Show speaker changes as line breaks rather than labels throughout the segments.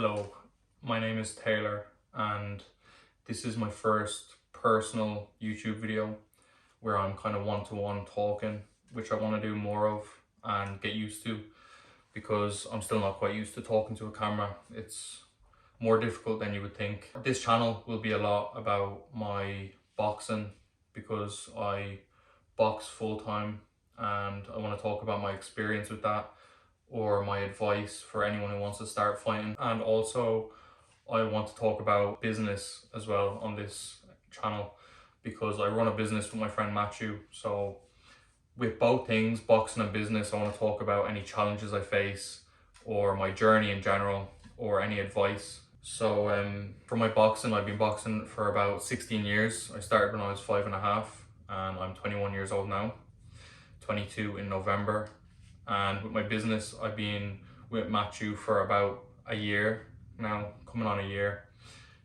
Hello, my name is Taylor, and this is my first personal YouTube video where I'm kind of one-to-one talking, which I want to do more of and get used to because I'm still not quite used to talking to a camera. It's more difficult than you would think. This channel will be a lot about my boxing because I box full-time, and I want to talk about my experience with that or my advice for anyone who wants to start fighting. And also I want to talk about business as well on this channel because I run a business with my friend Matthew. So with both things, boxing and business, I want to talk about any challenges I face or my journey in general or any advice. So for my boxing, I've been boxing for about 16 years. I started when I was 5.5 and I'm 21 years old now, 22 in November. And with my business, I've been with Matthew for about a year now, coming on a year.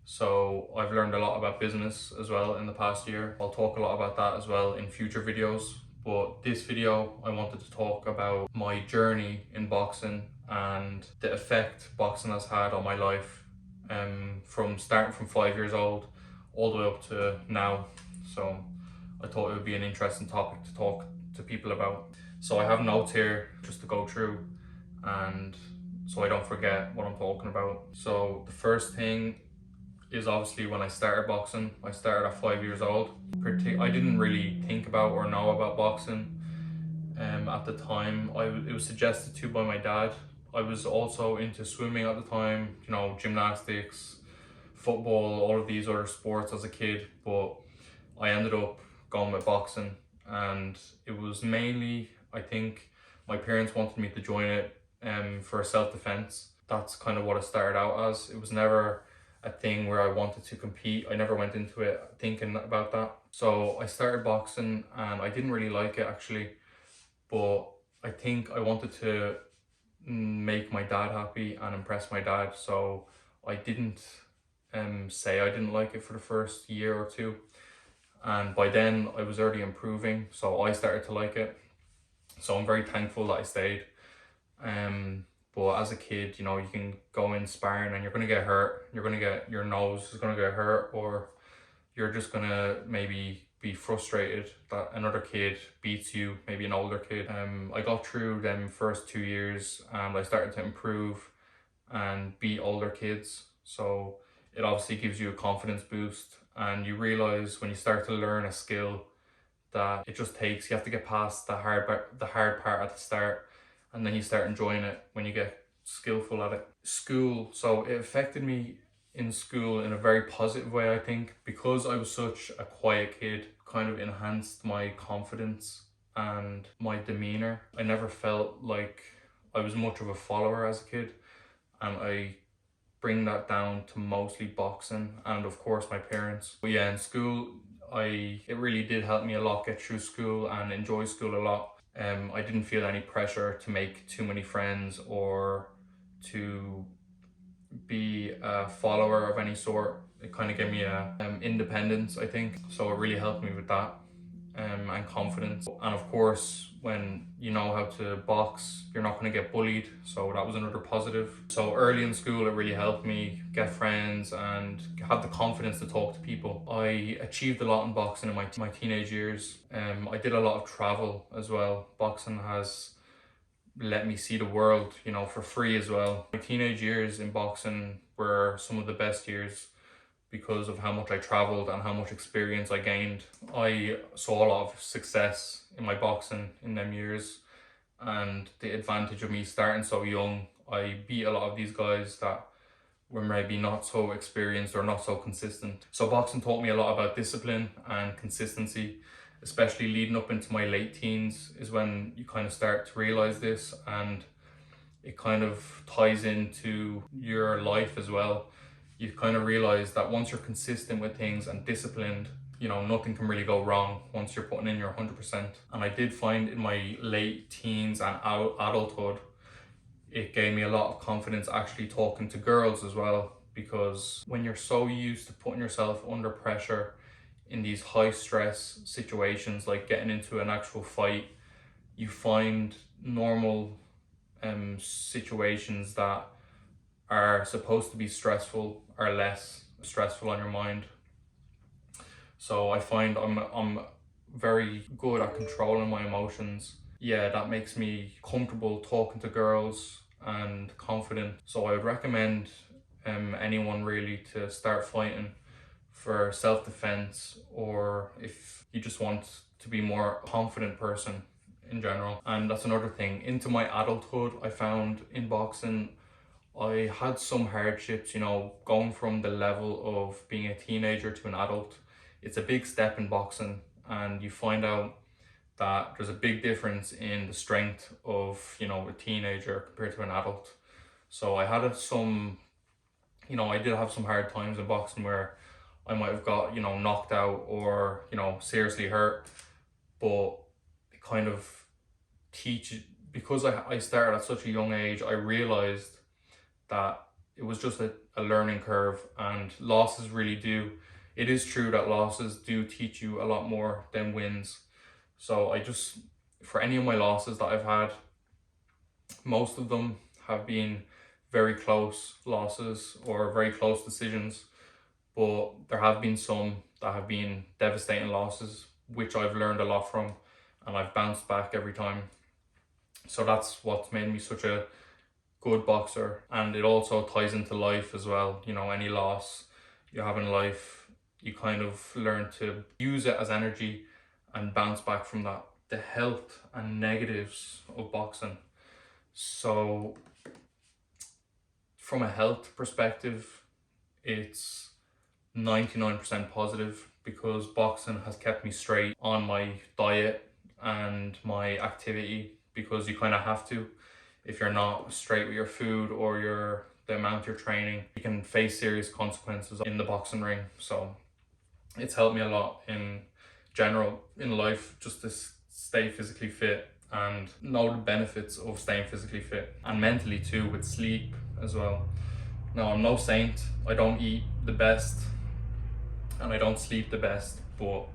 So I've learned a lot about business as well in the past year. I'll talk a lot about that as well in future videos. But this video, I wanted to talk about my journey in boxing and the effect boxing has had on my life, from starting from 5 years old all the way up to now. So I thought it would be an interesting topic to talk to people about. So I have notes here just to go through and so I don't forget what I'm talking about. So the first thing is obviously when I started boxing. I started at 5 years old. I didn't really think about or know about boxing at the time. It was suggested to by my dad. I was also into swimming at the time, you know, gymnastics, football, all of these other sports as a kid, but I ended up going with boxing, and it was mainly, I think, my parents wanted me to join it for self-defense. That's kind of what it started out as. It was never a thing where I wanted to compete. I never went into it thinking about that. So I started boxing and I didn't really like it actually, but I think I wanted to make my dad happy and impress my dad. So I didn't say I didn't like it for the first year or two. And by then I was already improving, so I started to like it. So I'm very thankful that I stayed. But as a kid, you know, you can go in sparring and you're going to get hurt. You're going to get, your nose is going to get hurt, or you're just going to maybe be frustrated that another kid beats you, maybe an older kid. I got through them first 2 years and I started to improve and beat older kids. So it obviously gives you a confidence boost, and you realize when you start to learn a skill that it just takes, you have to get past the hard part at the start, and then you start enjoying it when you get skillful at it. School, so it affected me in school in a very positive way, I think, because I was such a quiet kid, kind of enhanced my confidence and my demeanor. I never felt like I was much of a follower as a kid, and I bring that down to mostly boxing and of course my parents. But yeah, in school, it really did help me a lot get through school and enjoy school a lot. I didn't feel any pressure to make too many friends or to be a follower of any sort. It kind of gave me a independence, I think. So it really helped me with that and confidence. And of course, when you know how to box, you're not going to get bullied. So that was another positive. So early in school, it really helped me get friends and have the confidence to talk to people. I achieved a lot in boxing in my teenage years. I did a lot of travel as well. Boxing has let me see the world, you know, for free as well. My teenage years in boxing were some of the best years because of how much I traveled and how much experience I gained. I saw a lot of success in my boxing in them years, and the advantage of me starting so young, I beat a lot of these guys that were maybe not so experienced or not so consistent. So boxing taught me a lot about discipline and consistency, especially leading up into my late teens is when you kind of start to realize this, and it kind of ties into your life as well. You kind of realize that once you're consistent with things and disciplined, you know, nothing can really go wrong once you're putting in your 100%. And I did find in my late teens and adulthood, it gave me a lot of confidence actually talking to girls as well, because when you're so used to putting yourself under pressure in these high stress situations, like getting into an actual fight, you find normal situations that are supposed to be stressful are less stressful on your mind. So I find I'm very good at controlling my emotions. Yeah, that makes me comfortable talking to girls and confident. So I would recommend anyone really to start fighting for self-defense, or if you just want to be more confident person in general. And that's another thing. Into my adulthood, I found in boxing I had some hardships, you know, going from the level of being a teenager to an adult. It's a big step in boxing, and you find out that there's a big difference in the strength of, you know, a teenager compared to an adult. So I had some, you know, I did have some hard times in boxing where I might have got, you know, knocked out or, you know, seriously hurt, but it kind of teach, because I started at such a young age, I realized that it was just a learning curve, and losses really do. It is true that losses do teach you a lot more than wins. So I just, for any of my losses that I've had, most of them have been very close losses or very close decisions, but there have been some that have been devastating losses, which I've learned a lot from, and I've bounced back every time. So that's what's made me such a good boxer. And it also ties into life as well. You know, any loss you have in life, you kind of learn to use it as energy and bounce back from that. The health and negatives of boxing. So from a health perspective, it's 99% positive, because boxing has kept me straight on my diet and my activity, because you kind of have to. If you're not straight with your food or the amount you're training, you can face serious consequences in the boxing ring. So it's helped me a lot in general in life, just to stay physically fit and know the benefits of staying physically fit, and mentally too, with sleep as well. Now, I'm no saint, I don't eat the best and I don't sleep the best, but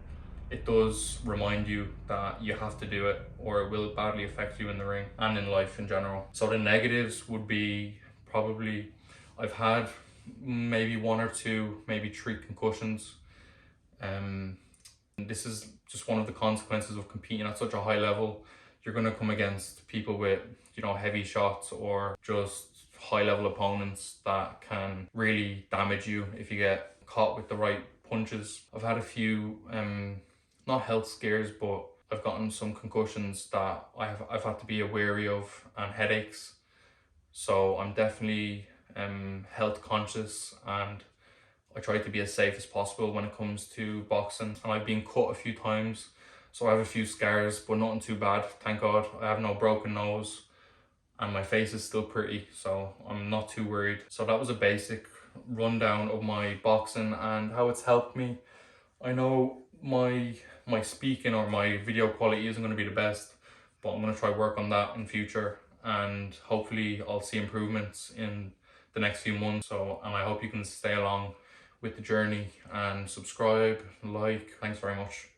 it does remind you that you have to do it, or it will badly affect you in the ring and in life in general. So the negatives would be, probably, I've had maybe 1 or 2, maybe 3 concussions. This is just one of the consequences of competing at such a high level. You're going to come against people with, you know, heavy shots or just high level opponents that can really damage you if you get caught with the right punches. I've had a few not health scares, but I've gotten some concussions that I've had to be wary of, and headaches. So I'm definitely health conscious, and I try to be as safe as possible when it comes to boxing. And I've been cut a few times, so I have a few scars, but nothing too bad, thank God. I have no broken nose, and my face is still pretty, so I'm not too worried. So that was a basic rundown of my boxing and how it's helped me. I know my speaking or my video quality isn't going to be the best, but I'm going to try work on that in future, and hopefully I'll see improvements in the next few months. So, and I hope you can stay along with the journey and subscribe, like. Thanks very much.